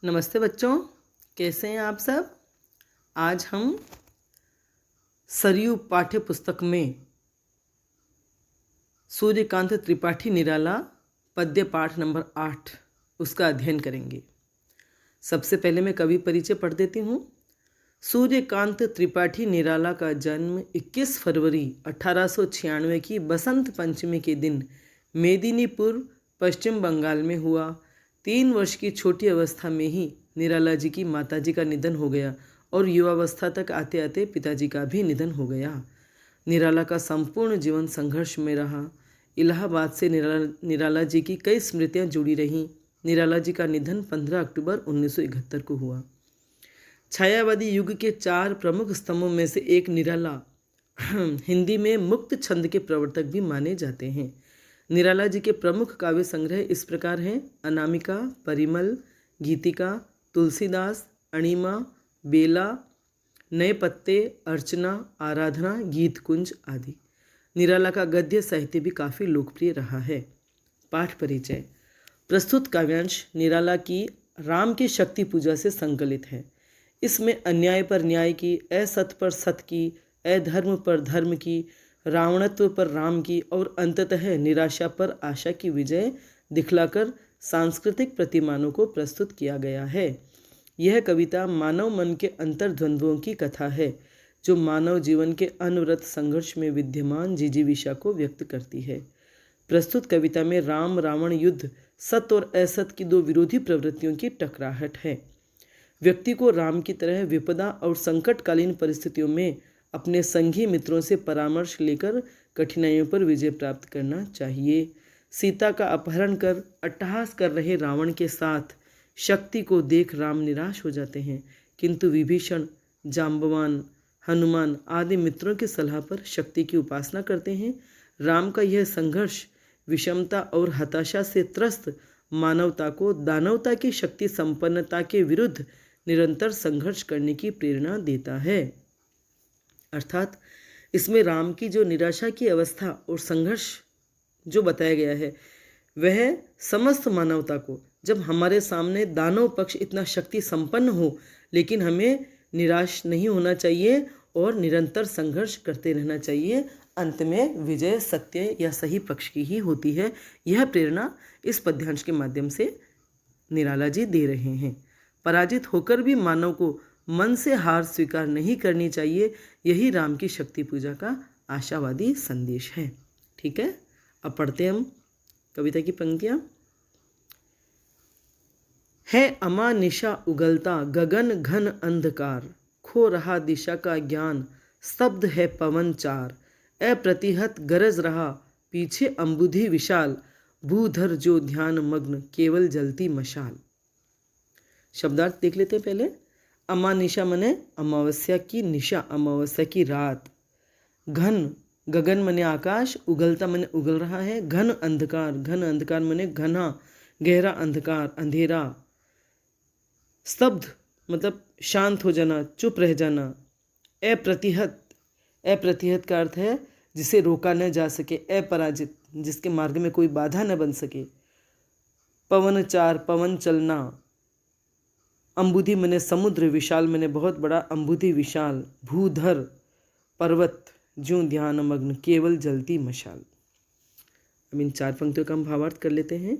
नमस्ते बच्चों, कैसे हैं आप सब। आज हम सरयू पाठ्य पुस्तक में सूर्यकांत त्रिपाठी निराला पद्य पाठ नंबर 8 उसका अध्ययन करेंगे। सबसे पहले मैं कवि परिचय पढ़ देती हूँ। सूर्यकांत त्रिपाठी निराला का जन्म 21 फरवरी 1896 की बसंत पंचमी के दिन मेदिनीपुर, पश्चिम बंगाल में हुआ। 3 वर्ष की छोटी अवस्था में ही निराला जी की माताजी का निधन हो गया और युवावस्था तक आते आते पिताजी का भी निधन हो गया। निराला का संपूर्ण जीवन संघर्ष में रहा। इलाहाबाद से निराला जी की कई स्मृतियां जुड़ी रहीं। निराला जी का निधन 15 अक्टूबर 1971 को हुआ। छायावादी युग के 4 प्रमुख स्तंभों में से एक निराला हिंदी में मुक्त छंद के प्रवर्तक भी माने जाते हैं। निराला जी के प्रमुख काव्य संग्रह इस प्रकार हैं: अनामिका, परिमल, गीतिका, तुलसीदास, अणिमा, बेला, नए पत्ते, अर्चना, आराधना, गीत कुंज आदि। निराला का गद्य साहित्य भी काफ़ी लोकप्रिय रहा है। पाठ परिचय। प्रस्तुत काव्यांश निराला की राम की शक्ति पूजा से संकलित है। इसमें अन्याय पर न्याय की, असत पर सत की, अधर्म पर धर्म की, रावणत्व पर राम की और अंततः निराशा पर आशा की विजय दिखलाकर सांस्कृतिक प्रतिमानों को प्रस्तुत किया गया है। यह कविता मानव मन के अंतर्द्वंद्वों की कथा है, जो मानव जीवन के अनवरत संघर्ष में विद्यमान जिजीविषा को व्यक्त करती है। प्रस्तुत कविता में राम रावण युद्ध, सत और असत की 2 विरोधी प्रवृत्तियों की टकराहट है। व्यक्ति को राम की तरह विपदा और संकटकालीन परिस्थितियों में अपने संगी मित्रों से परामर्श लेकर कठिनाइयों पर विजय प्राप्त करना चाहिए। सीता का अपहरण कर अट्टहास कर रहे रावण के साथ शक्ति को देख राम निराश हो जाते हैं, किंतु विभीषण, जाम्बवान, हनुमान आदि मित्रों की सलाह पर शक्ति की उपासना करते हैं। राम का यह संघर्ष विषमता और हताशा से त्रस्त मानवता को दानवता की शक्ति संपन्नता के विरुद्ध निरंतर संघर्ष करने की प्रेरणा देता है। अर्थात इसमें राम की जो निराशा की अवस्था और संघर्ष जो बताया गया है, वह समस्त मानवता को, जब हमारे सामने दानव पक्ष इतना शक्ति संपन्न हो, लेकिन हमें निराश नहीं होना चाहिए और निरंतर संघर्ष करते रहना चाहिए। अंत में विजय सत्य या सही पक्ष की ही होती है। यह प्रेरणा इस पद्यांश के माध्यम से निराला जी दे रहे हैं। पराजित होकर भी मानव को मन से हार स्वीकार नहीं करनी चाहिए। यही राम की शक्ति पूजा का आशावादी संदेश है। ठीक है, अब पढ़ते हैं हम कविता की पंक्तियाँ। है अमा निशा उगलता, गगन घन अंधकार, खो रहा दिशा का ज्ञान, स्तब्ध है पवन चार, अप्रतिहत गरज रहा पीछे अंबुधि विशाल, भूधर जो ध्यान मग्न केवल जलती मशाल। शब्दार्थ देख लेते हैं पहले। अमा निशा मने अमावस्या की निशा, अमावस्या की रात। घन, गगन मने आकाश, उगलता मने उगल रहा है। घन अंधकार, घन अंधकार मने घना गहरा अंधकार, अंधेरा। स्तब्ध मतलब शांत हो जाना, चुप रह जाना। अप्रतिहत, अप्रतिहत का अर्थ है जिसे रोका न जा सके, अपराजित, जिसके मार्ग में कोई बाधा न बन सके। पवनचार, पवन चलना। अंबुधि मने समुद्र, विशाल मने बहुत बड़ा, अंबुधि विशाल। भूधर पर्वत, ज्यों ध्यान मग्न केवल जलती मशाल। अब इन 4 पंक्तियों का हम भावार्थ कर लेते हैं।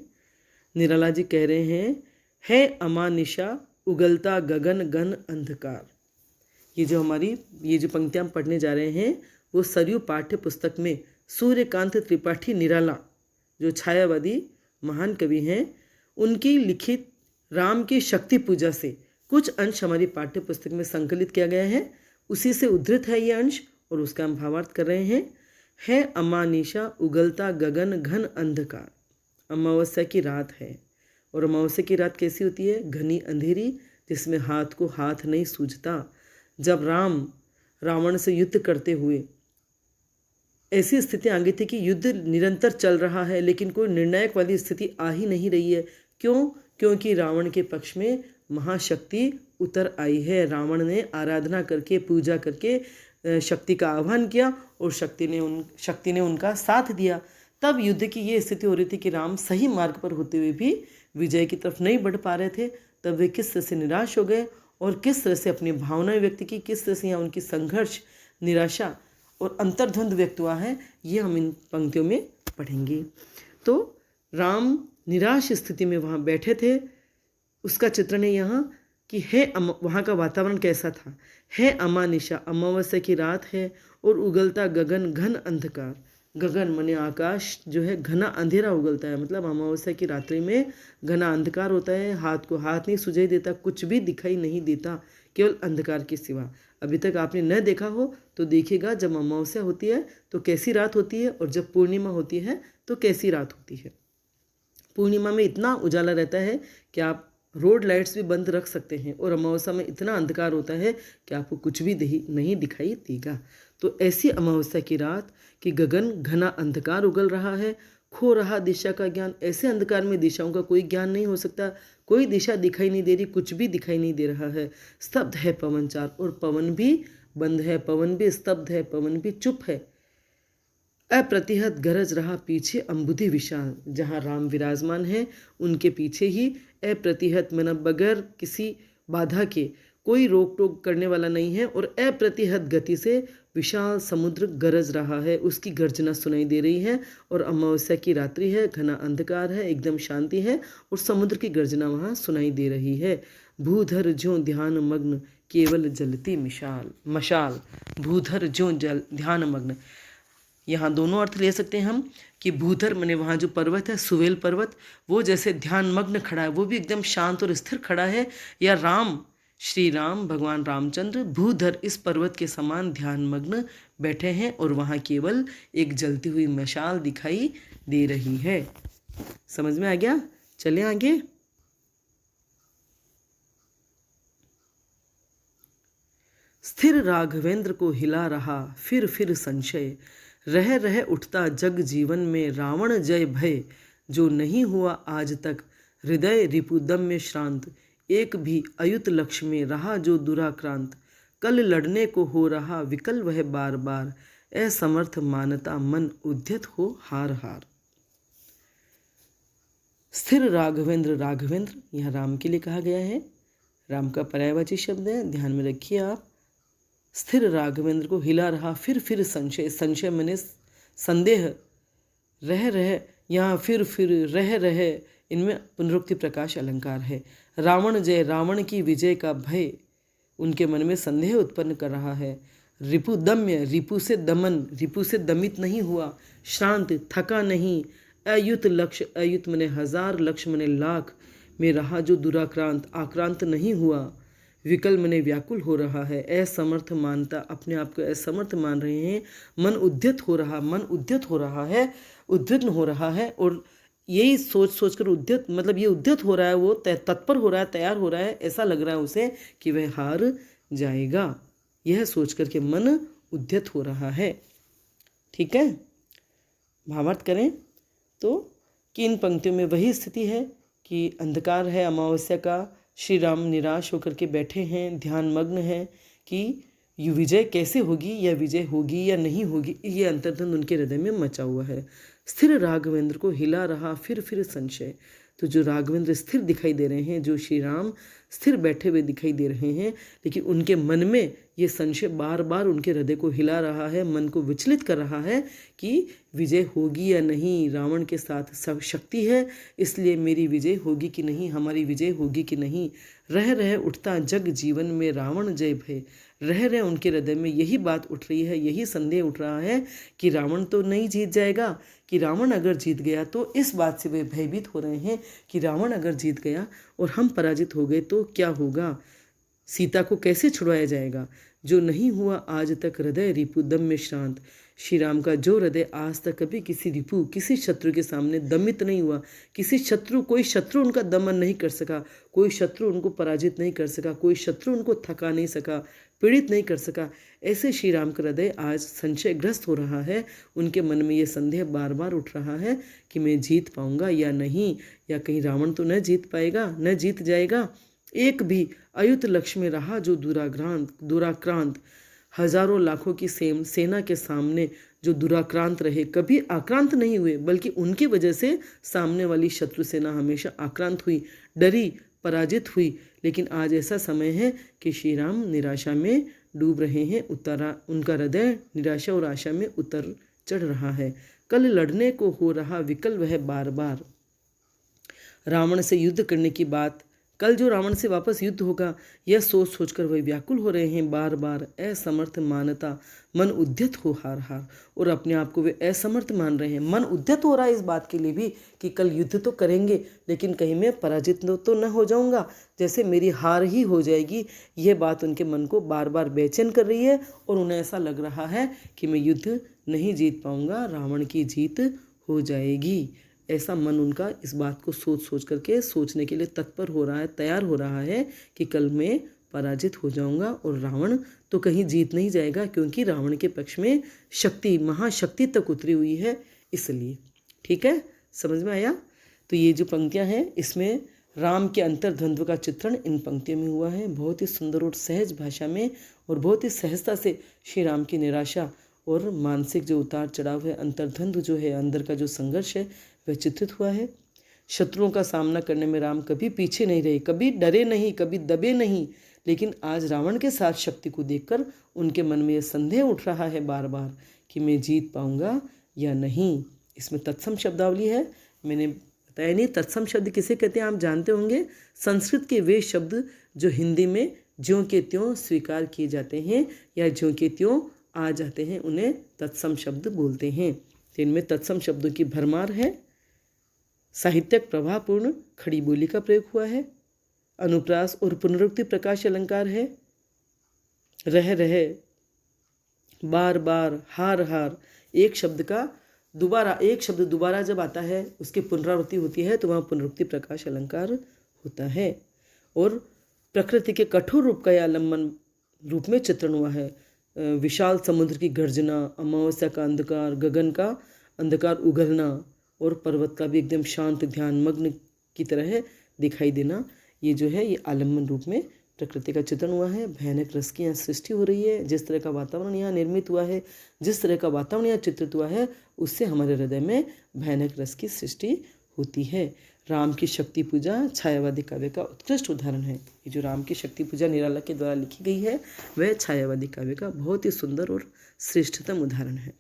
निराला जी कह रहे हैं, है अमा निशा उगलता गगन घन अंधकार। ये जो पंक्तियां हम पढ़ने जा रहे हैं वो सरयू पाठ्य पुस्तक में सूर्यकांत त्रिपाठी निराला, जो छायावादी महान कवि हैं, उनकी लिखित राम की शक्ति पूजा से कुछ अंश हमारी पाठ्य पुस्तक में संकलित किया गया है। उसी से उद्धृत है ये अंश और उसका हम भावार्थ कर रहे हैं। है अमानिशा उगलता गगन घन अंधकार। अमावस्या की रात है और अमावस्या की रात कैसी होती है? घनी अंधेरी, जिसमें हाथ को हाथ नहीं सूझता। जब राम रावण से युद्ध करते हुए ऐसी स्थिति आ गई थी कि युद्ध निरंतर चल रहा है, लेकिन कोई निर्णायक वाली स्थिति आ ही नहीं रही है। क्यों? क्योंकि रावण के पक्ष में महाशक्ति उतर आई है। रावण ने आराधना करके, पूजा करके शक्ति का आह्वान किया और शक्ति ने उनका साथ दिया। तब युद्ध की ये स्थिति हो रही थी कि राम सही मार्ग पर होते हुए भी विजय की तरफ नहीं बढ़ पा रहे थे। तब वे किस तरह से निराश हो गए और किस तरह से अपनी भावनाएं व्यक्त की, किस तरह से यहाँ उनकी संघर्ष, निराशा और अंतर्द्वंद व्यक्त हुआ है, ये हम इन पंक्तियों में पढ़ेंगे। तो राम निराश स्थिति में वहाँ बैठे थे, उसका चित्रण है यहाँ कि वहाँ का वातावरण कैसा था। है अमानिशा, अमावस्या की रात है और उगलता गगन घन अंधकार। गगन माने आकाश जो है घना अंधेरा उगलता है, मतलब अमावस्या की रात्रि में घना अंधकार होता है, हाथ को हाथ नहीं सुझाई देता, कुछ भी दिखाई नहीं देता, केवल अंधकार के सिवा। अभी तक आपने न देखा हो तो देखिएगा, जब अमावस्या होती है तो कैसी रात होती है और जब पूर्णिमा होती है तो कैसी रात होती है। पूर्णिमा में इतना उजाला रहता है कि आप रोड लाइट्स भी बंद रख सकते हैं, और अमावस्या में इतना अंधकार होता है कि आपको कुछ भी नहीं दिखाई देगा। तो ऐसी अमावस्या की रात कि गगन घना अंधकार उगल रहा है, खो रहा दिशा का ज्ञान। ऐसे अंधकार में दिशाओं का कोई ज्ञान नहीं हो सकता, कोई दिशा दिखाई नहीं दे रही, कुछ भी दिखाई नहीं दे रहा है। स्तब्ध है पवन चार, और पवन भी बंद है, पवन भी स्तब्ध है, पवन भी चुप है। अप्रतिहत गरज रहा पीछे अम्बुधि विशाल। जहाँ राम विराजमान है उनके पीछे ही अप्रतिहत मन बगैर किसी बाधा के, कोई रोक टोक करने वाला नहीं है, और अप्रतिहत गति से विशाल समुद्र गरज रहा है, उसकी गर्जना सुनाई दे रही है। और अमावस्या की रात्रि है, घना अंधकार है, एकदम शांति है, और समुद्र की गर्जना वहाँ सुनाई दे रही है। भूधर ज्यों ध्यान मग्न केवल जलती मशाल। भूधर ज्यों ध्यान मग्न, यहाँ दोनों अर्थ ले सकते हैं हम कि भूधर माने वहाँ जो पर्वत है, सुवेल पर्वत, वो जैसे ध्यान मग्न खड़ा है, वो भी एकदम शांत और स्थिर खड़ा है, या राम, श्री राम भगवान रामचंद्र भूधर इस पर्वत के समान ध्यान मग्न बैठे हैं, और वहाँ केवल एक जलती हुई मशाल दिखाई दे रही है। समझ में आ गया? चले आगे। स्थिर राघवेंद्र को हिला रहा फिर संशय, रह रह उठता जग जीवन में रावण जय भय। जो नहीं हुआ आज तक हृदय रिपुदम में श्रांत, एक भी अयुत लक्ष्य में रहा जो दुराक्रांत। कल लड़ने को हो रहा विकल वह बार बार, असमर्थ मानता मन उद्यत हो हार हार। स्थिर राघवेंद्र, राघवेंद्र यहाँ राम के लिए कहा गया है, राम का पर्यायवाची शब्द है, ध्यान में रखिए आप। स्थिर राघवेंद्र को हिला रहा फिर संशय, संशय मैंने संदेह, रह रह यहाँ फिर रह रहे, इनमें पुनरुक्ति प्रकाश अलंकार है। रावण जय, रावण की विजय का भय उनके मन में संदेह उत्पन्न कर रहा है। रिपुदम्य, रिपु से दमन, रिपु से दमित नहीं हुआ, श्रांत थका नहीं, अयुत लक्ष्य, अयुत मने हजार, लक्ष्य मने लाख में रहा जो दुराक्रांत, आक्रांत नहीं हुआ। विकल मने व्याकुल हो रहा है, असमर्थ मानता, अपने आप को असमर्थ मान रहे हैं। मन उद्यत हो रहा, मन उद्यत हो रहा है, उद्विग्न हो रहा है, और यही सोच कर उद्यत, मतलब ये उद्यत हो रहा है, वो तत्पर हो रहा है, तैयार हो रहा है, ऐसा लग रहा है उसे कि वह हार जाएगा। यह सोच कर के मन उद्यत हो रहा है। ठीक है, भावार्थ करें तो कि इन पंक्तियों में वही स्थिति है कि अंधकार है अमावस्या का, श्री राम निराश होकर के बैठे हैं, ध्यान मग्न हैं कि ये विजय कैसे होगी, या विजय होगी या नहीं होगी, ये अंतर्द्वंद उनके हृदय में मचा हुआ है। स्थिर राघवेंद्र को हिला रहा फिर संशय, तो जो राघवेंद्र स्थिर दिखाई दे रहे हैं, जो श्री राम स्थिर बैठे हुए दिखाई दे रहे हैं, लेकिन उनके मन में ये संशय बार बार उनके हृदय को हिला रहा है, मन को विचलित कर रहा है कि विजय होगी या नहीं, रावण के साथ सब शक्ति है, इसलिए मेरी विजय होगी कि नहीं, हमारी विजय होगी कि नहीं। रह रह उठता जग जीवन में रावण जय भय, रह रहे उनके हृदय में यही बात उठ रही है, यही संदेह उठ रहा है कि रावण तो नहीं जीत जाएगा, कि रावण अगर जीत गया तो, इस बात से वे भयभीत हो रहे हैं कि रावण अगर जीत गया और हम पराजित हो गए तो क्या होगा, सीता को कैसे छुड़वाया जाएगा। जो नहीं हुआ आज तक हृदय रिपु दम में श्रांत, श्री राम का जो हृदय आज तक कभी किसी रिपु, किसी शत्रु के सामने दमित नहीं हुआ, किसी शत्रु, कोई शत्रु उनका दमन नहीं कर सका, कोई शत्रु उनको पराजित नहीं कर सका, कोई शत्रु उनको थका नहीं सका, पीड़ित नहीं कर सका, ऐसे श्री राम का हृदय आज संशयग्रस्त हो रहा है। उनके मन में ये संदेह बार बार उठ रहा है कि मैं जीत पाऊंगा या नहीं, या कहीं रावण तो न जीत पाएगा, न जीत जाएगा। एक भी अयुत लक्ष्य में रहा जो दुराक्रांत, हजारों लाखों की सेना के सामने जो दुराक्रांत रहे, कभी आक्रांत नहीं हुए, बल्कि उनकी वजह से सामने वाली शत्रु सेना हमेशा आक्रांत हुई, डरी, पराजित हुई, लेकिन आज ऐसा समय है कि श्री राम निराशा में डूब रहे हैं। उनका हृदय निराशा और आशा में उतर चढ़ रहा है। कल लड़ने को हो रहा विकल वह बार बार। रावण से युद्ध करने की बात, कल जो रावण से वापस युद्ध होगा, यह सोच सोचकर वह व्याकुल हो रहे हैं। बार बार असमर्थ मानता मन उद्यत हो हार हार, और अपने आप को वे असमर्थ मान रहे हैं। मन उद्यत हो रहा है इस बात के लिए भी कि कल युद्ध तो करेंगे, लेकिन कहीं मैं पराजित तो न हो जाऊंगा, जैसे मेरी हार ही हो जाएगी। यह बात उनके मन को बार बार बेचैन कर रही है और उन्हें ऐसा लग रहा है कि मैं युद्ध नहीं जीत पाऊंगा, रावण की जीत हो जाएगी। ऐसा मन उनका इस बात को सोच सोच करके सोचने के लिए तत्पर हो रहा है, तैयार हो रहा है कि कल मैं पराजित हो जाऊंगा और रावण तो कहीं जीत नहीं जाएगा, क्योंकि रावण के पक्ष में शक्ति, महाशक्ति तक उतरी हुई है। इसलिए ठीक है, समझ में आया। तो ये जो पंक्तियां हैं, इसमें राम के अंतर्द्वंद्व का चित्रण इन पंक्तियों में हुआ है, बहुत ही सुंदर और सहज भाषा में, और बहुत ही सहजता से श्री राम की निराशा और मानसिक जो उतार चढ़ाव है, अंतर्द्वंद्व जो है, अंदर का जो संघर्ष है, वह चित्रित हुआ है। शत्रुओं का सामना करने में राम कभी पीछे नहीं रहे, कभी डरे नहीं, कभी दबे नहीं, लेकिन आज रावण के साथ शक्ति को देखकर उनके मन में यह संदेह उठ रहा है बार बार कि मैं जीत पाऊंगा या नहीं। इसमें तत्सम शब्दावली है, मैंने बताया नहीं। तत्सम शब्द किसे कहते हैं आप जानते होंगे, संस्कृत के वे शब्द जो हिंदी में ज्यों के त्यों स्वीकार किए जाते हैं या ज्यों के त्यों आ जाते हैं, उन्हें तत्सम शब्द बोलते हैं। तो इनमें तत्सम शब्दों की भरमार है। साहित्यक प्रभावपूर्ण खड़ी बोली का प्रयोग हुआ है। अनुप्रास और पुनरुक्ति प्रकाश अलंकार है। रह रहे, बार बार, हार हार, एक शब्द दोबारा जब आता है, उसकी पुनरावृत्ति होती है, तो वहाँ पुनरुक्ति प्रकाश अलंकार होता है। और प्रकृति के कठोर रूप का यह आलम्बन रूप में चित्रण हुआ है। विशाल समुद्र की गर्जना, अमावस्या का अंधकार, गगन का अंधकार उगलना और पर्वत का भी एकदम शांत ध्यान मग्न की तरह दिखाई देना, ये जो है ये आलम्बन रूप में प्रकृति का चित्रण हुआ है। भयानक रस की यहाँ सृष्टि हो रही है। जिस तरह का वातावरण यहाँ निर्मित हुआ है, जिस तरह का वातावरण यहाँ चित्रित हुआ है, उससे हमारे हृदय में भयानक रस की सृष्टि होती है। राम की शक्ति पूजा छायावादी काव्य का उत्कृष्ट उदाहरण है। ये जो राम की शक्ति पूजा निराला के द्वारा लिखी गई है, वह छायावादी काव्य का बहुत ही सुंदर और श्रेष्ठतम उदाहरण है।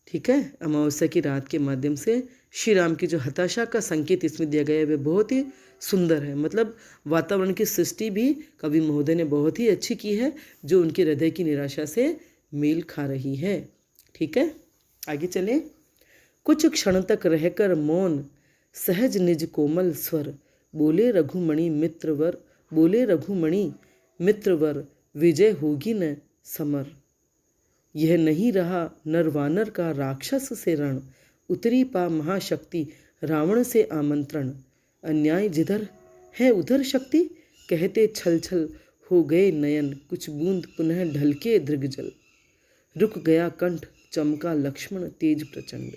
ठीक है, अमावस्या की रात के माध्यम से श्री राम की जो हताशा का संकेत इसमें दिया गया है, वह बहुत ही सुंदर है। मतलब वातावरण की सृष्टि भी कवि महोदय ने बहुत ही अच्छी की है, जो उनके हृदय की निराशा से मेल खा रही है। ठीक है, आगे चलें। कुछ क्षण तक रहकर मौन, सहज निज कोमल स्वर, बोले रघुमणि मित्रवर, बोले रघुमणि मित्रवर, विजय होगी न समर। यह नहीं रहा नरवानर का राक्षस से रण, उतरी पा महाशक्ति रावण से आमंत्रण। अन्याय जिधर है उधर शक्ति, कहते छल छल हो गए नयन, कुछ बूंद पुनः ढलके दृगजल। रुक गया कंठ, चमका लक्ष्मण तेज प्रचंड।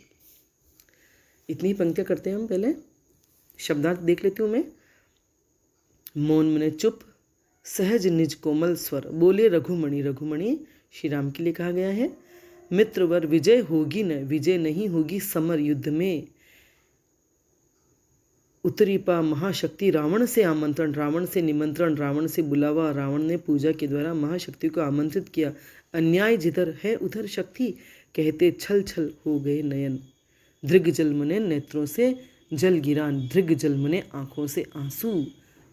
इतनी पंक्तियां करते हैं हम। पहले शब्दार्थ देख लेती हूँ मैं। मौन मने चुप, सहज निज कोमल स्वर, बोले रघुमणि, रघुमणि श्री राम के लिए कहा गया है। मित्रवर, विजय होगी न, विजय नहीं होगी समर युद्ध में। उतरी पा महाशक्ति रावण से आमंत्रण, रावण से निमंत्रण, रावण से बुलावा, रावण ने पूजा के द्वारा महाशक्ति को आमंत्रित किया। अन्याय जिधर है उधर शक्ति, कहते छल छल हो गए नयन। दृग जल मने नेत्रों से जल गिरा, दृग जल मने आंखों से आंसू।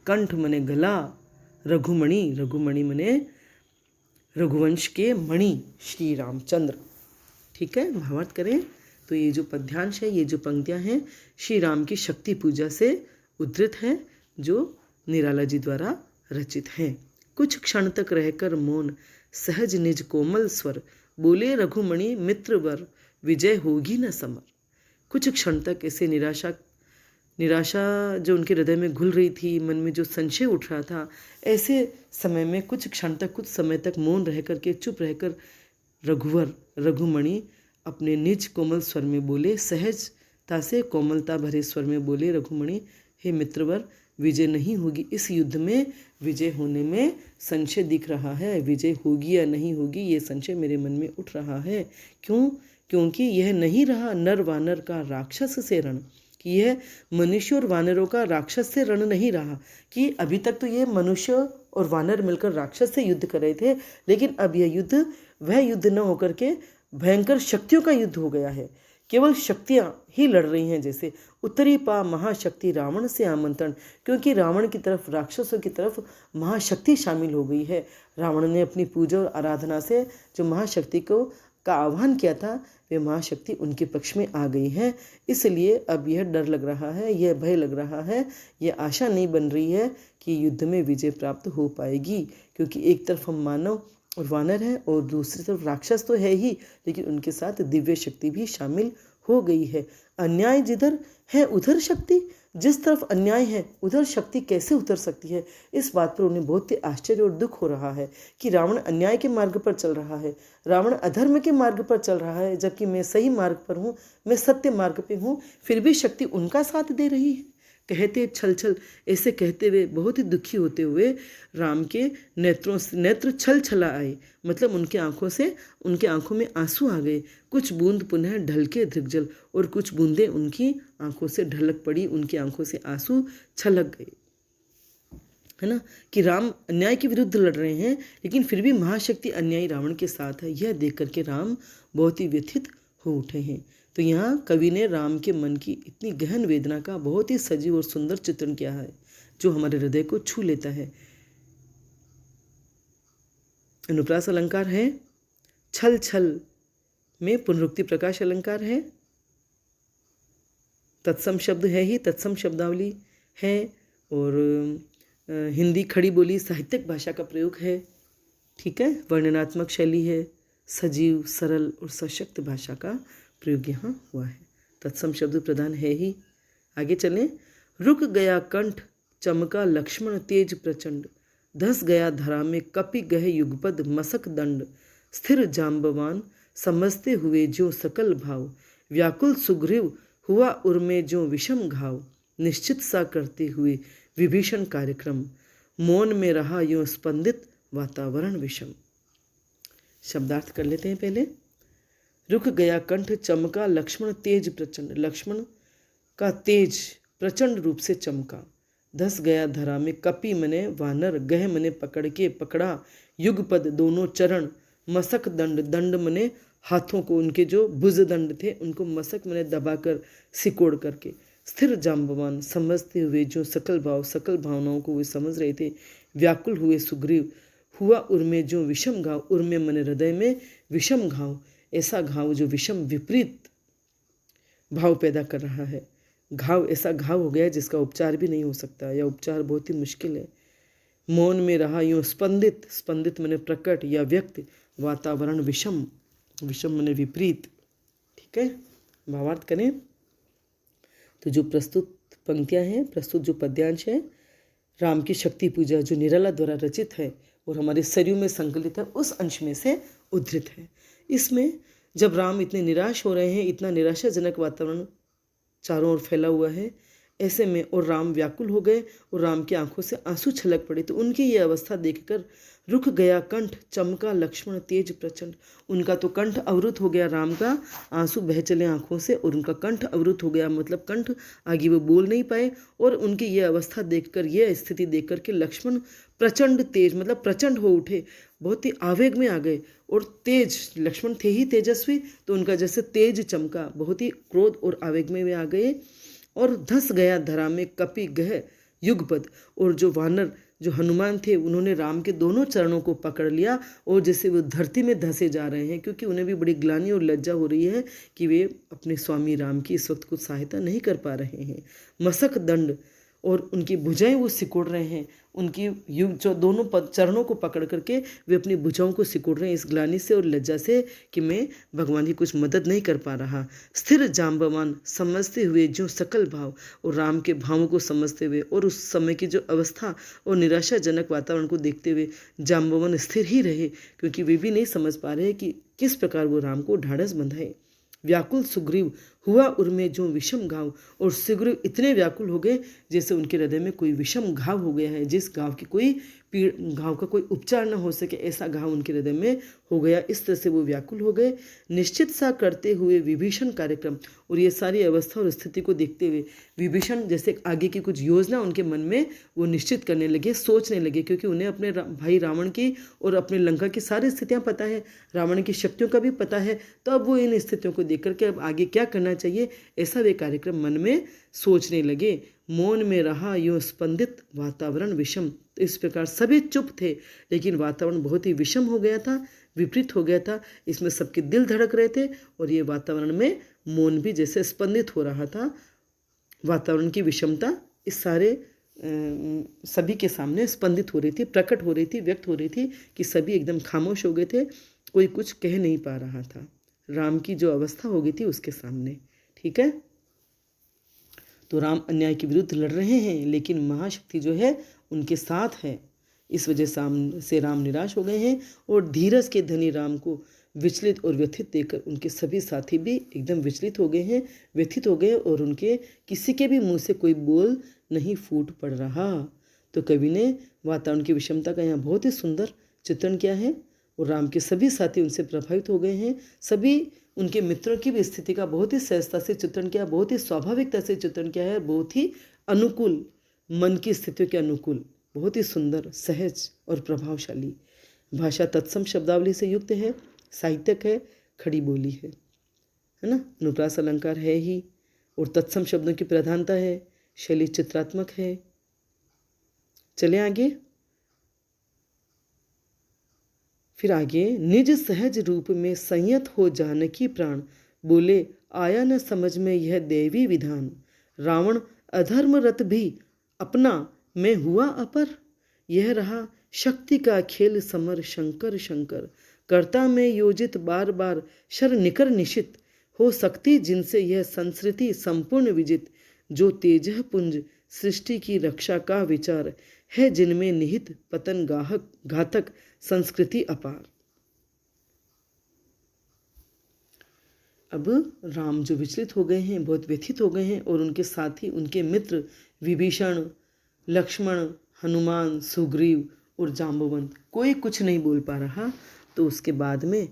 कंठ मने गला, रघुमणि, रघुमणि मने रघुवंश के मणि श्री रामचंद्र। ठीक है, भावार्थ करें तो ये जो पद्यांश है, ये जो पंक्तियां हैं, श्री राम की शक्ति पूजा से उद्धृत हैं, जो निराला जी द्वारा रचित हैं। कुछ क्षण तक रहकर मौन, सहज निज कोमल स्वर, बोले रघुमणि मित्रवर, विजय होगी न समर। कुछ क्षण तक ऐसे निराशा जो उनके हृदय में घुल रही थी, मन में जो संशय उठ रहा था, ऐसे समय में कुछ क्षण तक, कुछ समय तक मौन रह करके, चुप रहकर रघुमणि अपने निज कोमल स्वर में बोले, सहजता से कोमलता भरे स्वर में बोले, रघुमणि हे मित्रवर, विजय नहीं होगी इस युद्ध में, विजय होने में संशय दिख रहा है। विजय होगी या नहीं होगी, ये संशय मेरे मन में उठ रहा है। क्यों? क्योंकि यह नहीं रहा नर वानर का राक्षस से रण, कि यह मनुष्य और वानरों का राक्षस से रण नहीं रहा, कि अभी तक तो ये मनुष्य और वानर मिलकर राक्षस से युद्ध कर रहे थे, लेकिन अब यह युद्ध वह युद्ध न होकर के भयंकर शक्तियों का युद्ध हो गया है। केवल शक्तियाँ ही लड़ रही हैं, जैसे उत्तरी पा महाशक्ति रावण से आमंत्रण, क्योंकि रावण की तरफ, राक्षसों की तरफ महाशक्ति शामिल हो गई है। रावण ने अपनी पूजा और आराधना से जो महाशक्ति का आह्वान किया था, वे महाशक्ति उनके पक्ष में आ गई है। इसलिए अब यह डर लग रहा है, यह भय लग रहा है, यह आशा नहीं बन रही है कि युद्ध में विजय प्राप्त हो पाएगी, क्योंकि एक तरफ हम मानव और वानर हैं और दूसरी तरफ राक्षस तो है ही, लेकिन उनके साथ दिव्य शक्ति भी शामिल हो गई है। अन्याय जिधर है उधर शक्ति, जिस तरफ अन्याय है उधर शक्ति कैसे उतर सकती है? इस बात पर उन्हें बहुत ही आश्चर्य और दुख हो रहा है कि रावण अन्याय के मार्ग पर चल रहा है, रावण अधर्म के मार्ग पर चल रहा है, जबकि मैं सही मार्ग पर हूँ, मैं सत्य मार्ग पे हूँ, फिर भी शक्ति उनका साथ दे रही है। कहते छल छल, ऐसे कहते हुए बहुत ही दुखी होते हुए राम के नेत्र छल छला आए, मतलब उनके आंखों में आंसू आ गए। कुछ बूंद पुनः ढलके दृग्जल, और कुछ बूंदें उनकी आंखों से ढलक पड़ी, उनकी आंखों से आंसू छलक गए, है ना, कि राम अन्याय के विरुद्ध लड़ रहे हैं, लेकिन फिर भी महाशक्ति अन्यायी रावण के साथ है। यह देख करके राम बहुत ही व्यथित हो उठे हैं। तो यहाँ कवि ने राम के मन की इतनी गहन वेदना का बहुत ही सजीव और सुंदर चित्रण किया है, जो हमारे हृदय को छू लेता है। अनुप्रास अलंकार है, छल छल में पुनरुक्ति प्रकाश अलंकार है, तत्सम शब्द है ही, तत्सम शब्दावली है, और हिंदी खड़ी बोली साहित्यिक भाषा का प्रयोग है। ठीक है, वर्णनात्मक शैली है, सजीव सरल और सशक्त भाषा का प्रयोग यहाँ हुआ है। तत्सम शब्द प्रधान है ही। आगे चलें। रुक गया कंठ चमका लक्ष्मण तेज प्रचंड, धस गया धरा में कपि गहे युगपद मसक दंड, स्थिर जाम्बवान समझते हुए जो सकल भाव, व्याकुल सुग्रीव हुआ उर्मे जो विषम घाव, निश्चित सा करते हुए विभीषण कार्यक्रम, मौन में रहा यो स्पंदित वातावरण विषम। शब्दार्थ कर लेते हैं पहले। रुक गया कंठ चमका लक्ष्मण तेज प्रचंड, लक्ष्मण का तेज प्रचंड रूप से चमका। धस गया धरा में कपि मने वानर, गह मने पकड़ के पकड़ा, युगपद दोनों चरण, मसक दंड दंड मने हाथों को, उनके जो भुज दंड थे उनको मसक मने दबाकर सिकोड़ करके, स्थिर जाम्बवान समझते हुए जो सकल भाव, सकल भावनाओं को वे समझ रहे थे, व्याकुल हुए सुग्रीव हुआ उर्मे जो विषम घाव, उर्मे मने हृदय में, विषम घाव ऐसा घाव जो विषम विपरीत भाव पैदा कर रहा है। घाव ऐसा घाव हो गया है जिसका उपचार भी नहीं हो सकता, या उपचार बहुत ही मुश्किल है। मौन में रहा यूँ स्पंदित, स्पंदित मने प्रकट या व्यक्त, वातावरण विषम, विषम मने विपरीत। ठीक है, भावार्थ करें तो जो प्रस्तुत पंक्तियां हैं, प्रस्तुत जो पद्यांश है, राम की शक्ति पूजा जो निराला द्वारा रचित है और हमारे सरयू में संकलित है, उस अंश में से उद्धृत है। इसमें जब राम इतने निराश हो रहे हैं, इतना निराशाजनक वातावरण चारों ओर फैला हुआ है, ऐसे में और राम व्याकुल हो गए और राम की आंखों से आंसू छलक पड़े, तो उनकी ये अवस्था देखकर रुक गया कंठ चमका लक्ष्मण तेज प्रचंड, उनका तो कंठ अवरुद्ध हो गया, राम का आंसू बह चले आंखों से और उनका कंठ अवरुद्ध हो गया, मतलब कंठ आगे वो बोल नहीं पाए। और उनकी ये अवस्था देखकर, यह स्थिति देखकर के लक्ष्मण प्रचंड तेज, मतलब प्रचंड हो उठे, बहुत ही आवेग में आ गए। और तेज, लक्ष्मण थे ही तेजस्वी, तो उनका जैसे तेज चमका, बहुत ही क्रोध और आवेग में वे आ गए। और धस गया धरा में कपि गह युगपद, और जो वानर जो हनुमान थे उन्होंने राम के दोनों चरणों को पकड़ लिया, और जैसे वो धरती में धंसे जा रहे हैं, क्योंकि उन्हें भी बड़ी ग्लानि और लज्जा हो रही है कि वे अपने स्वामी राम की इस वक्त कुछ सहायता नहीं कर पा रहे हैं। मसक दंड, और उनकी भुजाएं वो सिकोड़ रहे हैं, उनकी जो दोनों चरणों को पकड़ करके वे अपनी भुजाओं को सिकोड़ रहे हैं इस ग्लानि से और लज्जा से कि मैं भगवान की कुछ मदद नहीं कर पा रहा। स्थिर जाम्बवान समझते हुए जो सकल भाव, और राम के भावों को समझते हुए और उस समय की जो अवस्था और निराशाजनक वातावरण को देखते हुए जाम्बवान स्थिर ही रहे, क्योंकि वे भी नहीं समझ पा रहे कि किस प्रकार वो राम को ढाढ़स बंधाए। व्याकुल सुग्रीव हुआ उर्मे जो विषम घाव, और सुग्रीव इतने व्याकुल हो गए जैसे उनके हृदय में कोई विषम घाव हो गया है, जिस घाव की कोई घाव का कोई उपचार न हो सके, ऐसा घाव उनके हृदय में हो गया। इस तरह से वो व्याकुल हो गए। निश्चित सा करते हुए विभीषण कार्यक्रम, और ये सारी अवस्था और स्थिति को देखते हुए विभीषण जैसे आगे की कुछ योजना उनके मन में वो निश्चित करने लगे, सोचने लगे, क्योंकि उन्हें अपने भाई रावण की और अपने लंका की सारी स्थितियां पता है, रावण की शक्तियों का भी पता है। तो अब वो इन स्थितियों को देख करके अब आगे क्या करना चाहिए, ऐसा वे कार्यक्रम मन में सोचने लगे। मौन में रहा यो स्पंदित वातावरण विषम। तो इस प्रकार सभी चुप थे, लेकिन वातावरण बहुत ही विषम हो गया था, विपरीत हो गया था। इसमें सबके दिल धड़क रहे थे, और ये वातावरण में मौन भी जैसे स्पंदित हो रहा था। वातावरण की विषमता इस सारे सभी के सामने स्पंदित हो रही थी, प्रकट हो रही थी, व्यक्त हो रही थी, कि सभी एकदम खामोश हो गए थे, कोई कुछ कह नहीं पा रहा था राम की जो अवस्था हो गई थी उसके सामने। ठीक है, तो राम अन्याय के विरुद्ध लड़ रहे हैं, लेकिन महाशक्ति जो है उनके साथ है। इस वजह से राम निराश हो गए हैं, और धीरज के धनी राम को विचलित और व्यथित देखकर उनके सभी साथी भी एकदम विचलित हो गए हैं, व्यथित हो गए, और उनके किसी के भी मुंह से कोई बोल नहीं फूट पड़ रहा। तो कवि ने वातावरण की विषमता का यहाँ बहुत ही सुंदर चित्रण किया है, और राम के सभी साथी उनसे प्रभावित हो गए हैं। सभी उनके मित्रों की भी स्थिति का बहुत ही सहजता से चित्रण किया, बहुत ही स्वाभाविकता से चित्रण किया है, बहुत ही अनुकूल, मन की स्थितियों के अनुकूल, बहुत ही सुंदर, सहज और प्रभावशाली। भाषा तत्सम शब्दावली से युक्त है, साहित्यक है, खड़ी बोली है ना, अनुप्रास अलंकार है ही, और तत्सम शब्दों की प्रधानता है, शैली चित्रात्मक है। चले आगे, फिर आगे, निज सहज रूप में संयत हो जानकी प्राण, बोले आया न समझ में यह देवी विधान। रावण अधर्म रत भी अपना, मैं हुआ अपर, यह रहा शक्ति का खेल समर शंकर शंकर। कर्ता में योजित बार बार शर निकर निशित, हो सकती जिनसे यह संस्कृति संपूर्ण विजित। जो तेजह पुंज सृष्टि की रक्षा का विचार, है जिनमें निहित पतन घातक संस्कृति अपार। अब राम जो विचलित हो गए हैं, बहुत व्यथित हो गए हैं, और उनके साथी, उनके मित्र विभीषण, लक्ष्मण, हनुमान, सुग्रीव और जाम्बवंत, कोई कुछ नहीं बोल पा रहा। तो उसके बाद में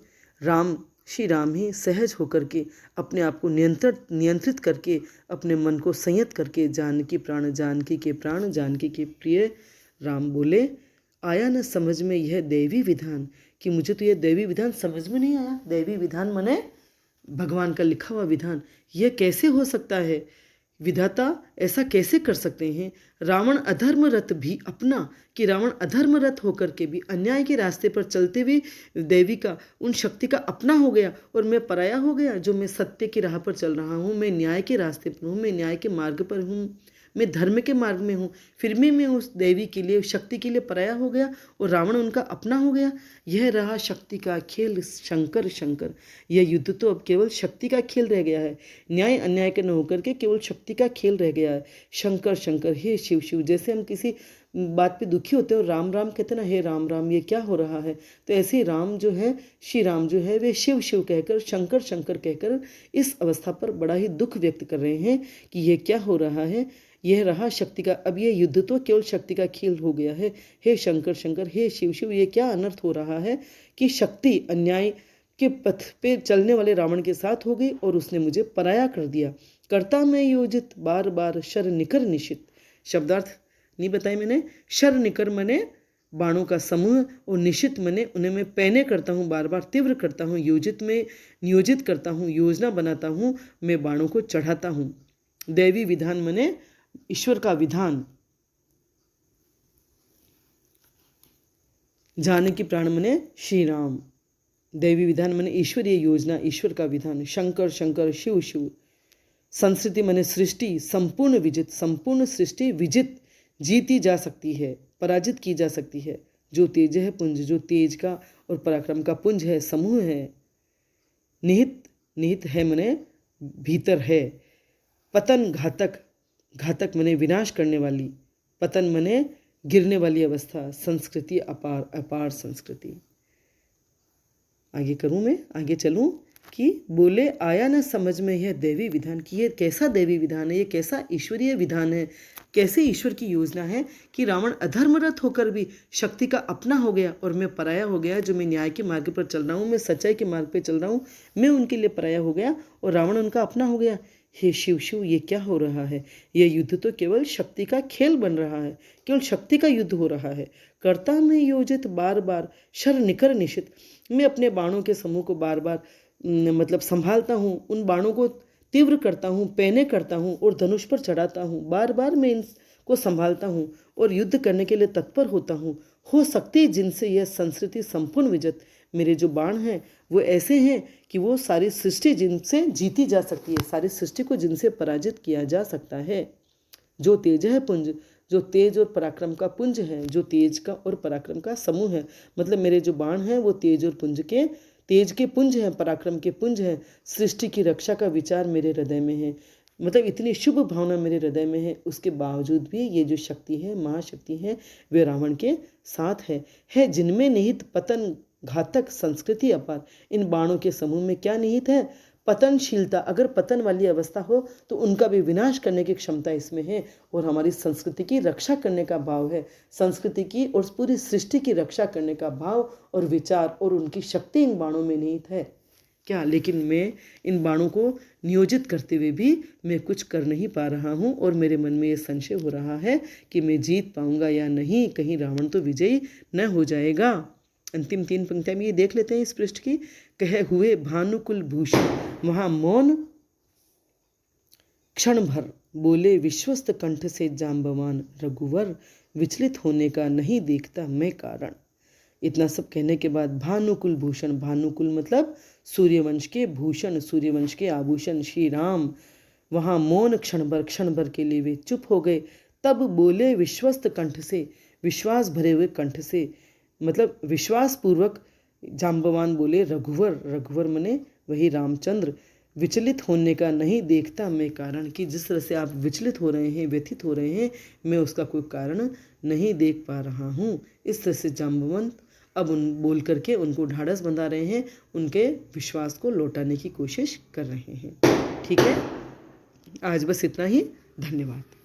श्री राम ही सहज होकर के अपने आप को नियंत्रित करके, अपने मन को संयत करके, जानकी प्राण, जानकी के प्राण, जानकी के प्रिय राम बोले, आया न समझ में यह दैवी विधान, कि मुझे तो यह दैवी विधान समझ में नहीं आया। दैवी विधान माने भगवान का लिखा हुआ विधान, यह कैसे हो सकता है, विधाता ऐसा कैसे कर सकते हैं। रावण अधर्मरत भी अपना, कि रावण अधर्मरत होकर के भी, अन्याय के रास्ते पर चलते हुए देवी का, उन शक्ति का अपना हो गया, और मैं पराया हो गया। जो मैं सत्य की राह पर चल रहा हूँ, मैं न्याय के रास्ते पर हूँ, मैं न्याय के मार्ग पर हूँ, मैं धर्म के मार्ग में हूँ, फिर भी मैं उस देवी के लिए, शक्ति के लिए पराया हो गया, और रावण उनका अपना हो गया। यह रहा शक्ति का खेल शंकर शंकर। यह युद्ध तो अब केवल शक्ति का खेल रह गया है, न्याय अन्याय के न होकर के केवल शक्ति का खेल रह गया है। शंकर शंकर, हे शिव शिव। जैसे हम किसी बात पे दुखी होते हैं और राम राम कहते ना, हे राम राम, ये क्या हो रहा है, तो ऐसे ही राम जो है, श्री राम जो है, वे शिव शिव कहकर, शंकर शंकर कहकर इस अवस्था पर बड़ा ही दुख व्यक्त कर रहे हैं कि ये क्या हो रहा है। यह रहा शक्ति का, अब ये युद्ध तो केवल शक्ति का खेल हो गया है। हे शंकर शंकर, हे शिव शिव, ये क्या अनर्थ हो रहा है कि शक्ति अन्याय के पथ पे चलने वाले रावण के साथ हो गई, और उसने मुझे पराया कर दिया। कर्ता में योजित बार बार शर निकर निशित। शब्दार्थ नहीं बताए मैंने। शर निकर मने बाणों का समूह, और निशित मने उन्हें मैं पैने करता हूँ, बार बार तीव्र करता हूँ, योजित में नियोजित करता हूँ, योजना बनाता हूँ, मैं बाणों को चढ़ाता हूँ। दैवी विधान मने ईश्वर का विधान। जानकी प्राण मने श्री राम। दैवी विधान मने ईश्वरीय योजना, ईश्वर का विधान। शंकर शंकर, शिव शिव। संस्कृति मने सृष्टि संपूर्ण विजित, संपूर्ण सृष्टि विजित, जीती जा सकती है, पराजित की जा सकती है। जो तेज है पुंज, जो तेज का और पराक्रम का पुंज है, समूह है। निहित, निहित है मने भीतर है। पतन घातक, घातक मने विनाश करने वाली, पतन मने गिरने वाली अवस्था। संस्कृति अपार, अपार संस्कृति। आगे करूं मैं, आगे चलूं। कि बोले आया न समझ में यह दैवी विधान, कि ये कैसा दैवी विधान है, ये कैसा ईश्वरीय विधान है, कैसे ईश्वर की योजना है कि रावण अधर्मरत होकर भी शक्ति का अपना हो गया और मैं पराया हो गया। जो मैं न्याय के मार्ग पर चल रहा हूँ, मैं सच्चाई के मार्ग पर चल रहा हूँ, मैं उनके लिए पराया हो गया और रावण उनका अपना हो गया। हे शिव शिव, ये क्या हो रहा है? यह युद्ध तो केवल शक्ति का खेल बन रहा है, केवल शक्ति का युद्ध हो रहा है। करता मैं योजित बार बार शर निकर निशित, मैं अपने बाणों के समूह को बार बार मतलब संभालता हूँ, उन बाणों को तीव्र करता हूँ, पैने करता हूँ और धनुष पर चढ़ाता हूँ। बार बार मैं इनको संभालता हूँ और युद्ध करने के लिए तत्पर होता हूँ। हो सकती जिनसे यह संस्कृति संपूर्ण विजत, मेरे जो बाण हैं वो ऐसे हैं कि वो सारी सृष्टि जिनसे जीती जा सकती है, सारी सृष्टि को जिनसे पराजित किया जा सकता है। जो तेज है पुंज, जो तेज और पराक्रम का पुंज है, जो तेज का और पराक्रम का समूह है, मतलब मेरे जो बाण हैं वो तेज और पुंज के, तेज के पुंज हैं, पराक्रम के पुंज हैं। सृष्टि की रक्षा का विचार मेरे हृदय में है, मतलब इतनी शुभ भावना मेरे हृदय में है। उसके बावजूद भी ये जो शक्ति है, महाशक्ति है, वे रावण के साथ है जिनमें निहित पतन घातक संस्कृति अपार। इन बाणों के समूह में क्या निहित है? पतनशीलता। अगर पतन वाली अवस्था हो तो उनका भी विनाश करने की क्षमता इसमें है। और हमारी संस्कृति की रक्षा करने का भाव है, संस्कृति की और पूरी सृष्टि की रक्षा करने का भाव और विचार और उनकी शक्ति इन बाणों में निहित है क्या? लेकिन मैं इन बाणों को नियोजित करते हुए भी मैं कुछ कर नहीं पा रहा हूँ और मेरे मन में ये संशय हो रहा है कि मैं जीत पाऊंगा या नहीं, कहीं रावण तो विजयी न हो जाएगा। अंतिम 3 पंक्तियां में ये देख लेते हैं इस पृष्ठ की। कहे हुए भानुकुल भूषण वहाँ मौन क्षण भर, बोले विश्वस्त कंठ से जाम्बवान, रघुवर विचलित होने का नहीं देखता मैं कारण। इतना सब कहने के बाद भानुकुल भूषण, भानुकुल मतलब सूर्यवंश के भूषण, सूर्यवंश के आभूषण श्री राम, वहाँ मौन क्षण भर के लिए वे चुप हो गए। तब बोले विश्वस्त कंठ से, विश्वास भरे हुए कंठ से, मतलब विश्वास पूर्वक जाम्बवान बोले रघुवर, रघुवर मने वही रामचंद्र, विचलित होने का नहीं देखता मैं कारण, कि जिस तरह से आप विचलित हो रहे हैं, व्यथित हो रहे हैं, मैं उसका कोई कारण नहीं देख पा रहा हूँ। इस तरह से जाम्बवंत अब उन बोल करके उनको ढाढ़स बंधा रहे हैं, उनके विश्वास को लौटाने की कोशिश कर रहे हैं। ठीक है, आज बस इतना ही। धन्यवाद।